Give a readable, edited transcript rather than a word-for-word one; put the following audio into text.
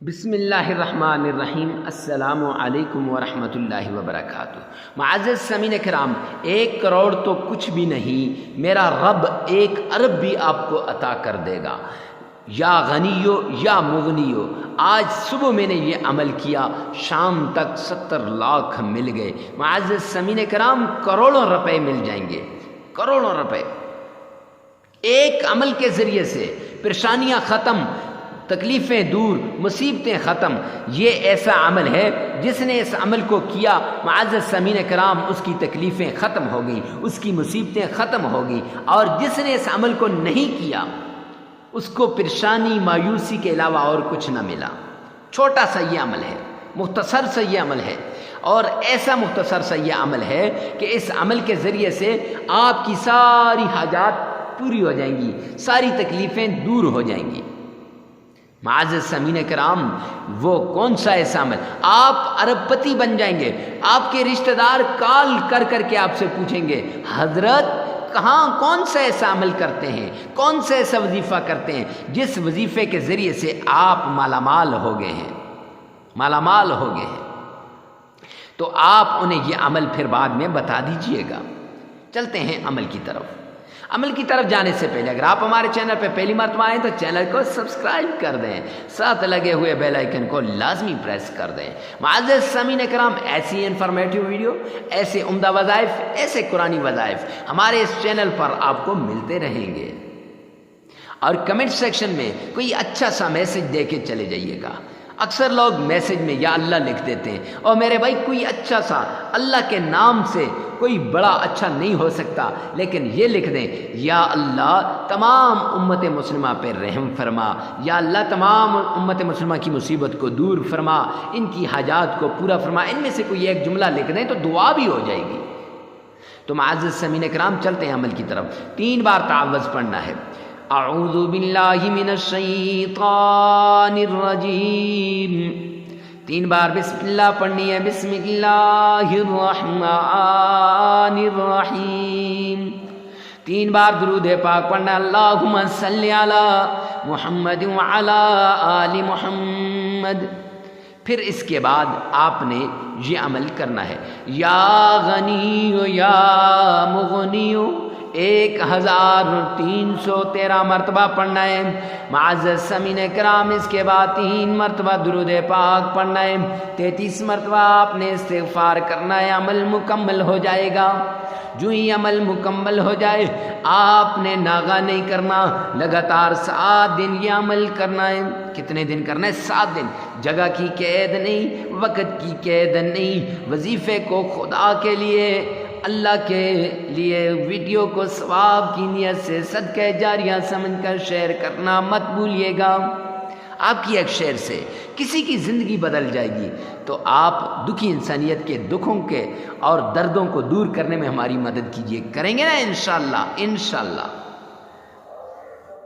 بسم اللہ الرحمن الرحیم۔ السلام علیکم ورحمۃ اللہ وبرکاتہ۔ معزز سامعین کرام، 1 کروڑ تو کچھ بھی نہیں، میرا رب 1 ارب بھی آپ کو عطا کر دے گا، یا غنیو یا مغنیو۔ آج صبح میں نے یہ عمل کیا، شام تک 70 لاکھ مل گئے۔ معزز سامعین کرام، کروڑوں روپے مل جائیں گے، کروڑوں روپے ایک عمل کے ذریعے سے۔ پریشانیاں ختم، تکلیفیں دور، مصیبتیں ختم۔ یہ ایسا عمل ہے جس نے اس عمل کو کیا، معزز سامعین کرام، اس کی تکلیفیں ختم ہو گئیں، اس کی مصیبتیں ختم ہو گئیں۔ اور جس نے اس عمل کو نہیں کیا، اس کو پریشانی مایوسی کے علاوہ اور کچھ نہ ملا۔ چھوٹا سا یہ عمل ہے، مختصر سا یہ عمل ہے، اور ایسا مختصر سا یہ عمل ہے کہ اس عمل کے ذریعے سے آپ کی ساری حاجات پوری ہو جائیں گی، ساری تکلیفیں دور ہو جائیں گی۔ معزز سامعین کرام، وہ کون سا ایسا عمل؟ آپ ارب پتی بن جائیں گے۔ آپ کے رشتہ دار کال کر کر کے آپ سے پوچھیں گے، حضرت کون سا ایسا عمل کرتے ہیں، کون سا ایسا وظیفہ کرتے ہیں جس وظیفے کے ذریعے سے آپ مالا مال ہو گئے ہیں، مالا مال ہو گئے ہیں۔ تو آپ انہیں یہ عمل پھر بعد میں بتا دیجئے گا۔ چلتے ہیں عمل کی طرف۔ عمل کی طرف جانے سے پہلے اگر آپ ہمارے چینل پہ پہلی مرتبہ آئیں تو چینل کو سبسکرائب کر دیں، ساتھ لگے ہوئے بیل آئیکن کو لازمی پریس کر دیں۔ معزز سامعین کرام، ایسی انفارمیٹیو ویڈیو، ایسے عمدہ وظائف، ایسے قرآنی وظائف ہمارے اس چینل پر آپ کو ملتے رہیں گے۔ اور کمنٹ سیکشن میں کوئی اچھا سا میسج دے کے چلے جائیے گا۔ اکثر لوگ میسج میں یا اللہ لکھ دیتے ہیں، اور میرے بھائی کوئی اچھا سا اللہ کے نام سے کوئی بڑا اچھا نہیں ہو سکتا، لیکن یہ لکھ دیں، یا اللہ تمام امت مسلمہ پہ رحم فرما، یا اللہ تمام امت مسلمہ کی مصیبت کو دور فرما، ان کی حاجات کو پورا فرما۔ ان میں سے کوئی ایک جملہ لکھ دیں تو دعا بھی ہو جائے گی۔ تو معزز سامعین کرام، چلتے ہیں عمل کی طرف۔ 3 بار تعوذ پڑھنا ہے۔ اعوذ باللہ من الشیطان الرجیم۔ 3 بار بسم اللہ پڑھنی ہے۔ بسم اللہ الرحمن الرحیم۔ 3 بار درود پاک پڑھنا ہے۔ اللہم صلی علی محمد وعلی آل محمد۔ پھر اس کے بعد آپ نے یہ عمل کرنا ہے، یا غنی یا مغنی، 1313 مرتبہ پڑھنا ہے۔ معزز سامعین کرام، اس کے بعد 3 مرتبہ درود پاک پڑھنا ہے، 33 مرتبہ آپ نے استغفار کرنا ہے۔ عمل مکمل ہو جائے گا۔ جو ہی عمل مکمل ہو جائے، آپ نے ناغہ نہیں کرنا، لگاتار 7 دن یہ عمل کرنا ہے۔ کتنے دن کرنا ہے؟ 7 دن۔ جگہ کی قید نہیں، وقت کی قید نہیں۔ وظیفے کو خدا کے لیے، اللہ کے لیے، ویڈیو کو ثواب کی نیت سے صدقہ جاریہ سمجھ کر شیئر کرنا مت بھولیے گا۔ آپ کی ایک شیئر سے کسی کی زندگی بدل جائے گی۔ تو آپ دکھی انسانیت کے دکھوں کے اور دردوں کو دور کرنے میں ہماری مدد کیجیے، کریں گے نا انشاءاللہ، انشاءاللہ۔